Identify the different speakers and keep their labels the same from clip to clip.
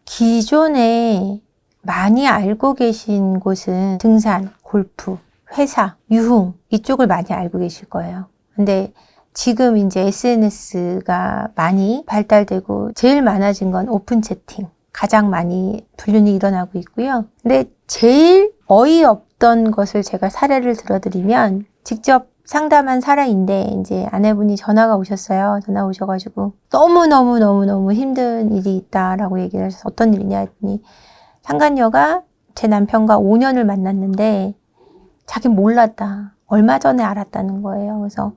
Speaker 1: 기존에 많이 알고 계신 곳은 등산, 골프, 회사, 유흥 이쪽을 많이 알고 계실 거예요. 근데 지금 이제 SNS가 많이 발달되고 제일 많아진 건 오픈 채팅. 가장 많이 불륜이 일어나고 있고요. 근데 제일 어이없던 것을 제가 사례를 들어드리면 직접 상담한 사례인데 이제 아내분이 전화가 오셨어요. 전화 오셔가지고 너무 힘든 일이 있다라고 얘기를 하셔서 어떤 일이냐 했더니 상간녀가 제 남편과 5년을 만났는데 자기 몰랐다. 얼마 전에 알았다는 거예요. 그래서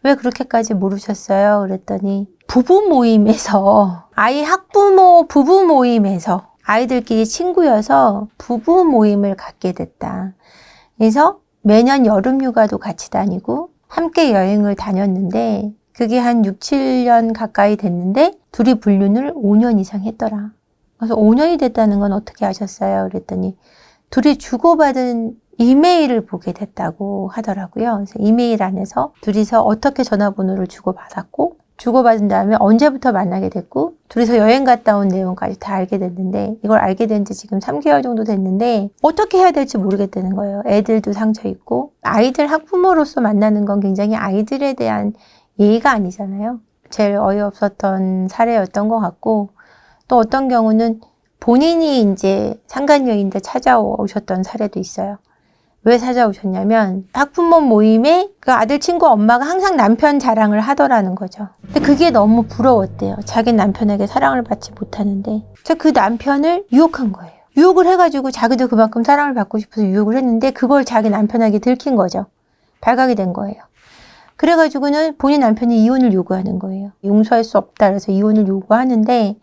Speaker 1: 왜 그렇게까지 모르셨어요? 그랬더니 부부 모임에서 아이 학부모 부부 모임에서 아이들끼리 친구여서 부부 모임을 갖게 됐다. 그래서 매년 여름 휴가도 같이 다니고 함께 여행을 다녔는데 그게 한 6, 7년 가까이 됐는데 둘이 불륜을 5년 이상 했더라. 그래서 5년이 됐다는 건 어떻게 아셨어요? 그랬더니 둘이 주고받은 이메일을 보게 됐다고 하더라고요. 그래서 이메일 안에서 둘이서 어떻게 전화번호를 주고받았고 주고받은 다음에 언제부터 만나게 됐고 둘이서 여행 갔다 온 내용까지 다 알게 됐는데 이걸 알게 된 지 지금 3개월 정도 됐는데 어떻게 해야 될지 모르겠다는 거예요. 애들도 상처 있고 아이들 학부모로서 만나는 건 굉장히 아이들에 대한 예의가 아니잖아요. 제일 어이없었던 사례였던 것 같고 또 어떤 경우는 본인이 이제 상간녀인데 찾아오셨던 사례도 있어요. 왜 찾아오셨냐면 학부모 모임에 그 아들 친구 엄마가 항상 남편 자랑을 하더라는 거죠. 근데 그게 너무 부러웠대요. 자기 남편에게 사랑을 받지 못하는데 그 남편을 유혹한 거예요. 유혹을 해가지고 자기도 그만큼 사랑을 받고 싶어서 유혹을 했는데 그걸 자기 남편에게 들킨 거죠. 발각이 된 거예요. 그래가지고는 본인 남편이 이혼을 요구하는 거예요. 용서할 수 없다 그래서 이혼을 요구하는데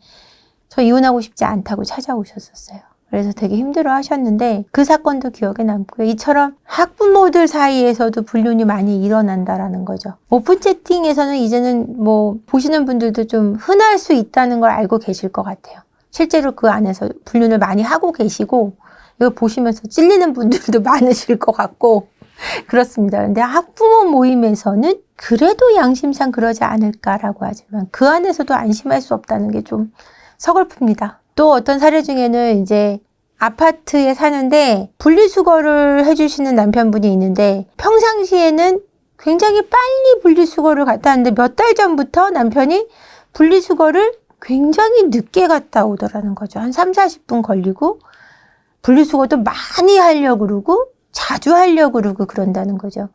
Speaker 1: 저 이혼하고 싶지 않다고 찾아오셨었어요. 그래서 되게 힘들어 하셨는데 그 사건도 기억에 남고요. 이처럼 학부모들 사이에서도 불륜이 많이 일어난다라는 거죠. 오픈 채팅에서는 이제는 뭐 보시는 분들도 좀 흔할 수 있다는 걸 알고 계실 것 같아요. 실제로 그 안에서 불륜을 많이 하고 계시고 이거 보시면서 찔리는 분들도 많으실 것 같고 그렇습니다. 근데 학부모 모임에서는 그래도 양심상 그러지 않을까라고 하지만 그 안에서도 안심할 수 없다는 게 좀 서글픕니다. 또 어떤 사례 중에는 이제 아파트에 사는데 분리수거를 해주시는 남편분이 있는데 평상시에는 굉장히 빨리 분리수거를 갔다 왔는데 몇 달 전부터 남편이 분리수거를 굉장히 늦게 갔다 오더라는 거죠. 한 3, 40분 걸리고 분리수거도 많이 하려고 그러고 자주 하려고 그러고 그런다는 거죠.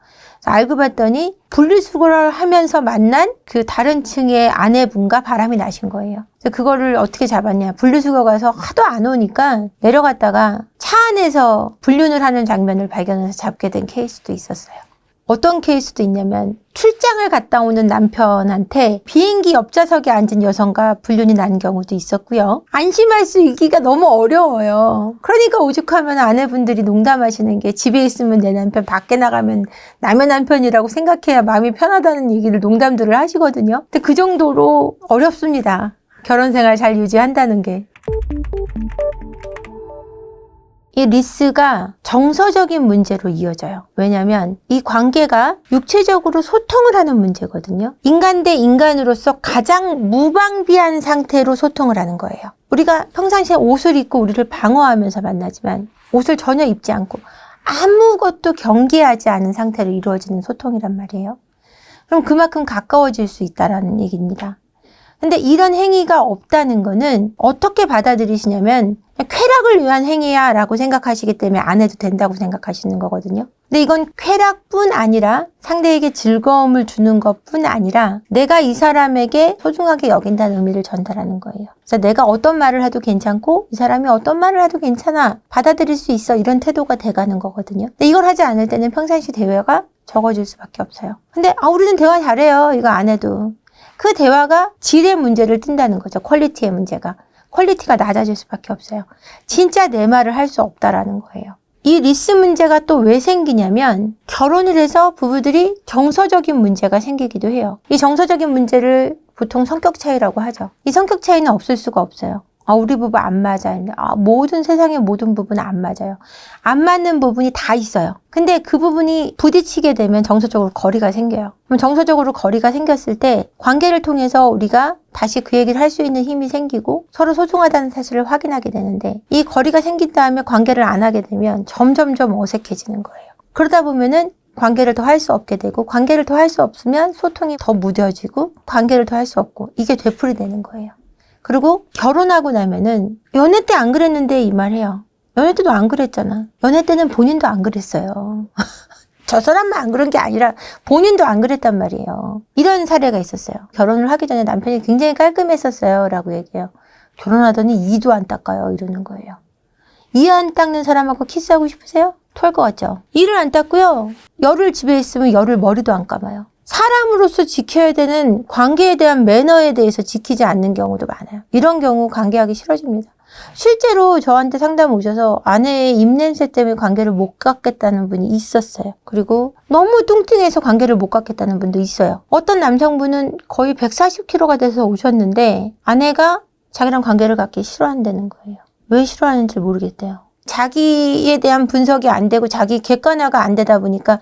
Speaker 1: 알고 봤더니 분리수거를 하면서 만난 그 다른 층의 아내분과 바람이 나신 거예요. 그래서 그거를 어떻게 잡았냐. 분리수거 가서 하도 안 오니까 내려갔다가 차 안에서 불륜을 하는 장면을 발견해서 잡게 된 케이스도 있었어요. 어떤 케이스도 있냐면 출장을 갔다 오는 남편한테 비행기 옆좌석에 앉은 여성과 불륜이 난 경우도 있었고요. 안심할 수 있기가 너무 어려워요. 그러니까 오죽하면 아내분들이 농담하시는 게 집에 있으면 내 남편 밖에 나가면 남의 남편이라고 생각해야 마음이 편하다는 얘기를 농담들을 하시거든요. 근데 그 정도로 어렵습니다. 결혼생활 잘 유지한다는 게. 이 리스가 정서적인 문제로 이어져요. 왜냐하면 이 관계가 육체적으로 소통을 하는 문제거든요. 인간 대 인간으로서 가장 무방비한 상태로 소통을 하는 거예요. 우리가 평상시에 옷을 입고 우리를 방어하면서 만나지만 옷을 전혀 입지 않고 아무것도 경계하지 않은 상태로 이루어지는 소통이란 말이에요. 그럼 그만큼 가까워질 수 있다는 얘기입니다. 근데 이런 행위가 없다는 거는 어떻게 받아들이시냐면 쾌락을 위한 행위야 라고 생각하시기 때문에 안 해도 된다고 생각하시는 거거든요. 근데 이건 쾌락뿐 아니라 상대에게 즐거움을 주는 것뿐 아니라 내가 이 사람에게 소중하게 여긴다는 의미를 전달하는 거예요. 그래서 내가 어떤 말을 해도 괜찮고 이 사람이 어떤 말을 해도 괜찮아 받아들일 수 있어 이런 태도가 돼가는 거거든요. 근데 이걸 하지 않을 때는 평상시 대화가 적어질 수밖에 없어요. 근데 우리는 대화 잘해요. 이거 안 해도. 그 대화가 질의 문제를 띈다는 거죠. 퀄리티의 문제가. 퀄리티가 낮아질 수밖에 없어요. 진짜 내 말을 할 수 없다라는 거예요. 이 리스 문제가 또 왜 생기냐면 결혼을 해서 부부들이 정서적인 문제가 생기기도 해요. 이 정서적인 문제를 보통 성격 차이라고 하죠. 이 성격 차이는 없을 수가 없어요. 우리 부부 안 맞아. 모든 세상의 모든 부부는 안 맞아요. 안 맞는 부분이 다 있어요. 근데 그 부분이 부딪히게 되면 정서적으로 거리가 생겨요. 그럼 정서적으로 거리가 생겼을 때 관계를 통해서 우리가 다시 그 얘기를 할 수 있는 힘이 생기고 서로 소중하다는 사실을 확인하게 되는데, 이 거리가 생긴 다음에 관계를 안 하게 되면 점점점 어색해지는 거예요. 그러다 보면은 관계를 더 할 수 없게 되고, 관계를 더 할 수 없으면 소통이 더 무뎌지고, 관계를 더 할 수 없고, 이게 되풀이되는 거예요. 그리고 결혼하고 나면은 연애 때 안 그랬는데 이 말해요. 연애 때도 안 그랬잖아. 연애 때는 본인도 안 그랬어요. 저 사람만 안 그런 게 아니라 본인도 안 그랬단 말이에요. 이런 사례가 있었어요. 결혼을 하기 전에 남편이 굉장히 깔끔했었어요 라고 얘기해요. 결혼하더니 이도 안 닦아요 이러는 거예요. 이 안 닦는 사람하고 키스하고 싶으세요? 토할 것 같죠? 이를 안 닦고요. 열흘 집에 있으면 열흘 머리도 안 감아요. 사람으로서 지켜야 되는 관계에 대한 매너에 대해서 지키지 않는 경우도 많아요. 이런 경우 관계하기 싫어집니다. 실제로 저한테 상담 오셔서 아내의 입냄새 때문에 관계를 못 갖겠다는 분이 있었어요. 그리고 너무 뚱뚱해서 관계를 못 갖겠다는 분도 있어요. 어떤 남성분은 거의 140kg가 돼서 오셨는데 아내가 자기랑 관계를 갖기 싫어한다는 거예요. 왜 싫어하는지 모르겠대요. 자기에 대한 분석이 안 되고 자기 객관화가 안 되다 보니까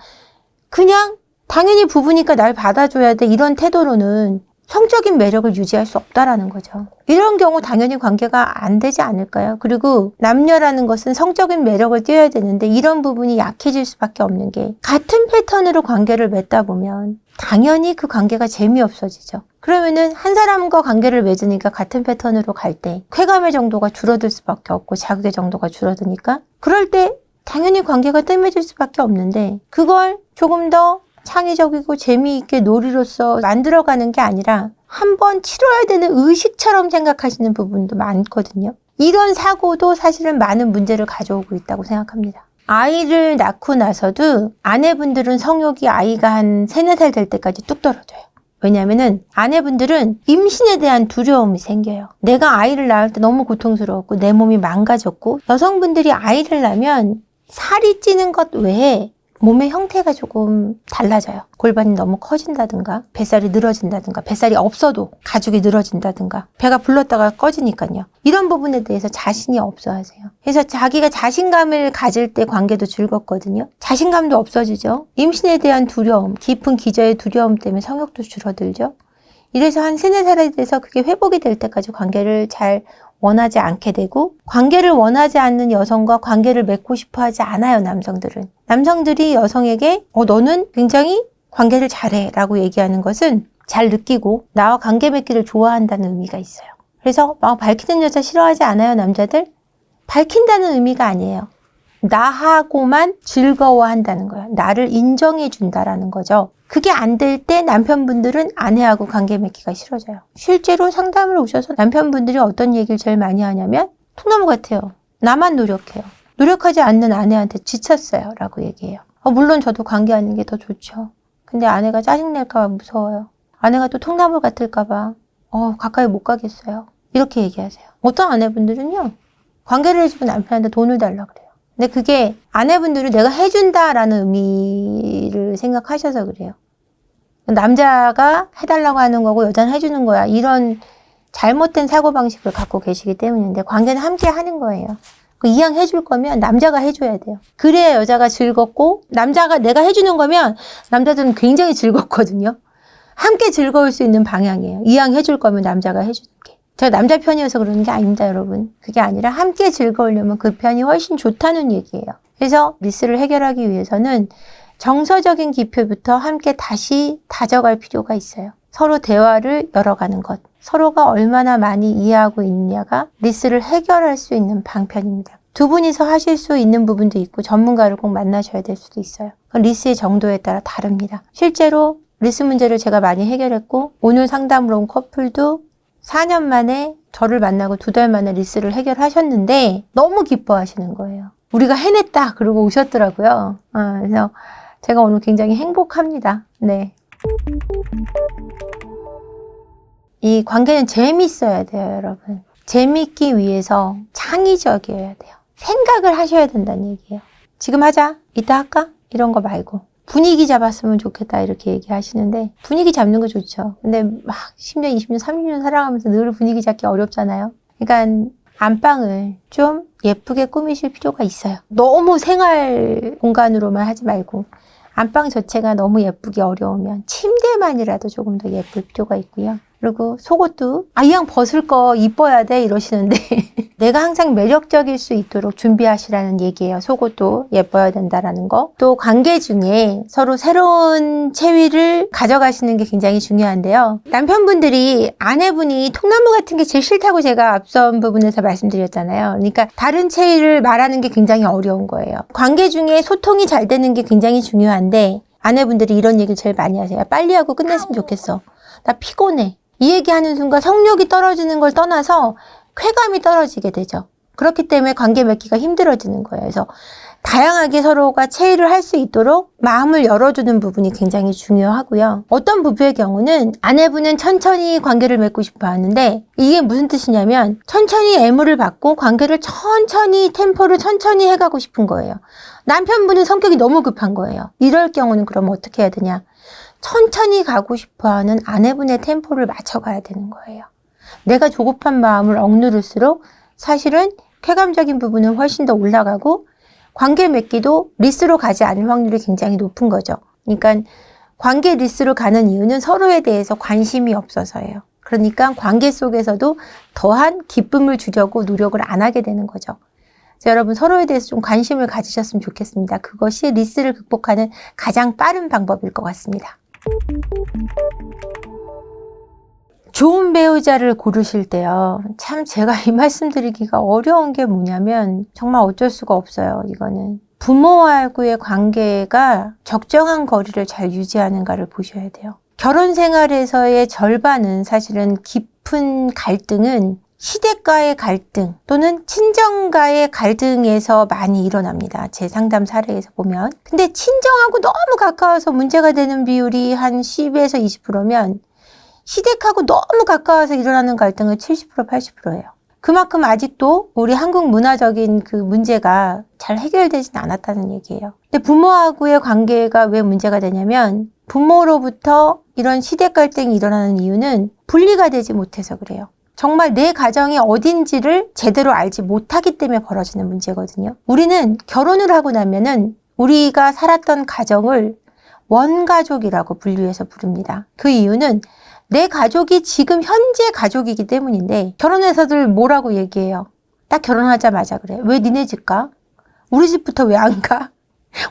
Speaker 1: 그냥 당연히 부부니까 날 받아줘야 돼, 이런 태도로는 성적인 매력을 유지할 수 없다라는 거죠. 이런 경우 당연히 관계가 안 되지 않을까요? 그리고 남녀라는 것은 성적인 매력을 띄어야 되는데 이런 부분이 약해질 수밖에 없는 게, 같은 패턴으로 관계를 맺다 보면 당연히 그 관계가 재미없어지죠. 그러면은 한 사람과 관계를 맺으니까 같은 패턴으로 갈 때 쾌감의 정도가 줄어들 수밖에 없고 자극의 정도가 줄어드니까 그럴 때 당연히 관계가 뜸해질 수밖에 없는데, 그걸 조금 더 창의적이고 재미있게 놀이로서 만들어가는 게 아니라 한번 치러야 되는 의식처럼 생각하시는 부분도 많거든요. 이런 사고도 사실은 많은 문제를 가져오고 있다고 생각합니다. 아이를 낳고 나서도 아내분들은 성욕이 아이가 한 3, 4살 될 때까지 뚝 떨어져요. 왜냐하면은 아내분들은 임신에 대한 두려움이 생겨요. 내가 아이를 낳을 때 너무 고통스러웠고 내 몸이 망가졌고, 여성분들이 아이를 낳으면 살이 찌는 것 외에 몸의 형태가 조금 달라져요. 골반이 너무 커진다든가 뱃살이 늘어진다든가, 뱃살이 없어도 가죽이 늘어진다든가, 배가 불렀다가 꺼지니까요. 이런 부분에 대해서 자신이 없어 하세요. 그래서 자기가 자신감을 가질 때 관계도 즐겁거든요. 자신감도 없어지죠. 임신에 대한 두려움, 깊은 기저의 두려움 때문에 성욕도 줄어들죠. 이래서 한 3, 4살에 대해서 그게 회복이 될 때까지 관계를 잘 원하지 않게 되고, 관계를 원하지 않는 여성과 관계를 맺고 싶어 하지 않아요, 남성들은. 남성들이 여성에게 너는 굉장히 관계를 잘해 라고 얘기하는 것은 잘 느끼고 나와 관계 맺기를 좋아한다는 의미가 있어요. 그래서 막 밝히는 여자 싫어하지 않아요, 남자들? 밝힌다는 의미가 아니에요. 나하고만 즐거워한다는 거예요. 나를 인정해 준다라는 거죠. 그게 안 될 때 남편분들은 아내하고 관계 맺기가 싫어져요. 실제로 상담을 오셔서 남편분들이 어떤 얘기를 제일 많이 하냐면, 통나무 같아요. 나만 노력해요. 노력하지 않는 아내한테 지쳤어요 라고 얘기해요. 물론 저도 관계하는 게 더 좋죠. 근데 아내가 짜증낼까 봐 무서워요. 아내가 또 통나무 같을까 봐 가까이 못 가겠어요. 이렇게 얘기하세요. 어떤 아내분들은요, 관계를 해주고 남편한테 돈을 달라 그래요. 근데 그게 아내분들이 내가 해준다라는 의미를 생각하셔서 그래요. 남자가 해달라고 하는 거고 여자는 해주는 거야, 이런 잘못된 사고방식을 갖고 계시기 때문인데, 관계는 함께 하는 거예요. 이왕 해줄 거면 남자가 해줘야 돼요. 그래야 여자가 즐겁고, 남자가 내가 해주는 거면 남자들은 굉장히 즐겁거든요. 함께 즐거울 수 있는 방향이에요. 이왕 해줄 거면 남자가 해주는 게. 제가 남자 편이어서 그러는 게 아닙니다, 여러분. 그게 아니라 함께 즐거우려면 그 편이 훨씬 좋다는 얘기예요. 그래서 리스를 해결하기 위해서는 정서적인 기표부터 함께 다시 다져갈 필요가 있어요. 서로 대화를 열어가는 것. 서로가 얼마나 많이 이해하고 있느냐가 리스를 해결할 수 있는 방편입니다. 두 분이서 하실 수 있는 부분도 있고 전문가를 꼭 만나셔야 될 수도 있어요. 리스의 정도에 따라 다릅니다. 실제로 리스 문제를 제가 많이 해결했고, 오늘 상담으로 온 커플도 4년 만에 저를 만나고 2달 만에 리스를 해결하셨는데 너무 기뻐하시는 거예요. 우리가 해냈다 그러고 오셨더라고요. 그래서 제가 오늘 굉장히 행복합니다. 네. 이 관계는 재밌어야 돼요, 여러분. 재밌기 위해서 창의적이어야 돼요. 생각을 하셔야 된다는 얘기예요. 지금 하자, 이따 할까? 이런 거 말고 분위기 잡았으면 좋겠다 이렇게 얘기하시는데, 분위기 잡는 거 좋죠. 근데 막 10년, 20년, 30년 살아가면서 늘 분위기 잡기 어렵잖아요. 그러니까 안방을 좀 예쁘게 꾸미실 필요가 있어요. 너무 생활 공간으로만 하지 말고 안방 자체가 너무 예쁘기 어려우면 침대만이라도 조금 더 예쁠 필요가 있고요. 그리고 속옷도 이왕 벗을 거 이뻐야 돼 이러시는데 내가 항상 매력적일 수 있도록 준비하시라는 얘기예요. 속옷도 예뻐야 된다라는 거. 또 관계 중에 서로 새로운 체위를 가져가시는 게 굉장히 중요한데요. 남편분들이 아내분이 통나무 같은 게 제일 싫다고 제가 앞선 부분에서 말씀드렸잖아요. 그러니까 다른 체위를 말하는 게 굉장히 어려운 거예요. 관계 중에 소통이 잘 되는 게 굉장히 중요한데 아내분들이 이런 얘기를 제일 많이 하세요. 빨리 하고 끝냈으면 좋겠어. 나 피곤해. 이 얘기하는 순간 성욕이 떨어지는 걸 떠나서 쾌감이 떨어지게 되죠. 그렇기 때문에 관계 맺기가 힘들어지는 거예요. 그래서 다양하게 서로가 체의를 할 수 있도록 마음을 열어주는 부분이 굉장히 중요하고요. 어떤 부부의 경우는 아내분은 천천히 관계를 맺고 싶어 하는데 이게 무슨 뜻이냐면 천천히 애무를 받고 관계를 천천히 템포를 천천히 해가고 싶은 거예요. 남편분은 성격이 너무 급한 거예요. 이럴 경우는 그럼 어떻게 해야 되냐? 천천히 가고 싶어하는 아내분의 템포를 맞춰가야 되는 거예요. 내가 조급한 마음을 억누를수록 사실은 쾌감적인 부분은 훨씬 더 올라가고 관계 맺기도 리스로 가지 않을 확률이 굉장히 높은 거죠. 그러니까 관계 리스로 가는 이유는 서로에 대해서 관심이 없어서예요. 그러니까 관계 속에서도 더한 기쁨을 주려고 노력을 안 하게 되는 거죠. 그래서 여러분 서로에 대해서 좀 관심을 가지셨으면 좋겠습니다. 그것이 리스를 극복하는 가장 빠른 방법일 것 같습니다. 좋은 배우자를 고르실 때요. 참 제가 이 말씀드리기가 어려운 게 뭐냐면 정말 어쩔 수가 없어요. 이거는 부모와의 관계가 적정한 거리를 잘 유지하는가를 보셔야 돼요. 결혼 생활에서의 절반은 사실은 깊은 갈등은 시댁과의 갈등 또는 친정과의 갈등에서 많이 일어납니다. 제 상담 사례에서 보면. 근데 친정하고 너무 가까워서 문제가 되는 비율이 한 10에서 20%면 시댁하고 너무 가까워서 일어나는 갈등은 70% 80%예요. 그만큼 아직도 우리 한국 문화적인 그 문제가 잘 해결되진 않았다는 얘기예요. 근데 부모하고의 관계가 왜 문제가 되냐면 부모로부터 이런 시댁 갈등이 일어나는 이유는 분리가 되지 못해서 그래요. 정말 내 가정이 어딘지를 제대로 알지 못하기 때문에 벌어지는 문제거든요. 우리는 결혼을 하고 나면은 우리가 살았던 가정을 원가족이라고 분류해서 부릅니다. 그 이유는 내 가족이 지금 현재 가족이기 때문인데 결혼해서들 뭐라고 얘기해요? 딱 결혼하자마자 그래. 왜 니네 집 가? 우리 집부터 왜 안 가?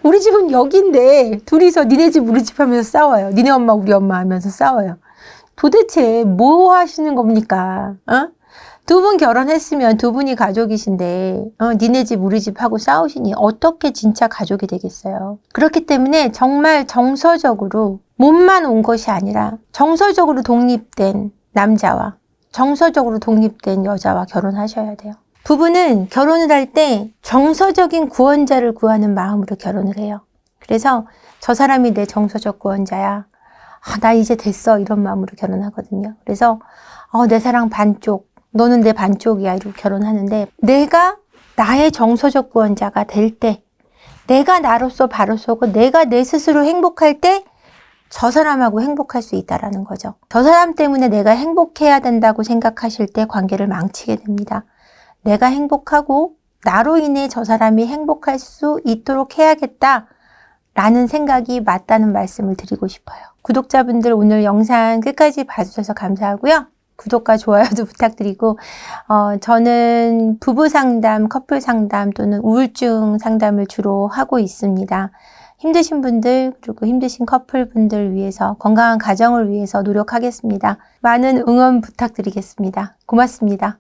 Speaker 1: 우리 집은 여기인데 둘이서 니네 집 우리 집 하면서 싸워요. 니네 엄마 우리 엄마 하면서 싸워요. 도대체 뭐 하시는 겁니까? 두 분 결혼했으면 두 분이 가족이신데 니네 집 우리 집 하고 싸우시니 어떻게 진짜 가족이 되겠어요? 그렇기 때문에 정말 정서적으로 몸만 온 것이 아니라 정서적으로 독립된 남자와 정서적으로 독립된 여자와 결혼하셔야 돼요. 부부는 결혼을 할 때 정서적인 구원자를 구하는 마음으로 결혼을 해요. 그래서 저 사람이 내 정서적 구원자야. 나 이제 됐어. 이런 마음으로 결혼하거든요. 그래서 내 사랑 반쪽, 너는 내 반쪽이야. 이러고 결혼하는데 내가 나의 정서적 구원자가 될 때, 내가 나로서 바로 서고 내가 내 스스로 행복할 때 저 사람하고 행복할 수 있다라는 거죠. 저 사람 때문에 내가 행복해야 된다고 생각하실 때 관계를 망치게 됩니다. 내가 행복하고 나로 인해 저 사람이 행복할 수 있도록 해야겠다라는 생각이 맞다는 말씀을 드리고 싶어요. 구독자분들 오늘 영상 끝까지 봐주셔서 감사하고요. 구독과 좋아요도 부탁드리고 저는 부부 상담, 커플 상담 또는 우울증 상담을 주로 하고 있습니다. 힘드신 분들 그리고 힘드신 커플분들 위해서 건강한 가정을 위해서 노력하겠습니다. 많은 응원 부탁드리겠습니다. 고맙습니다.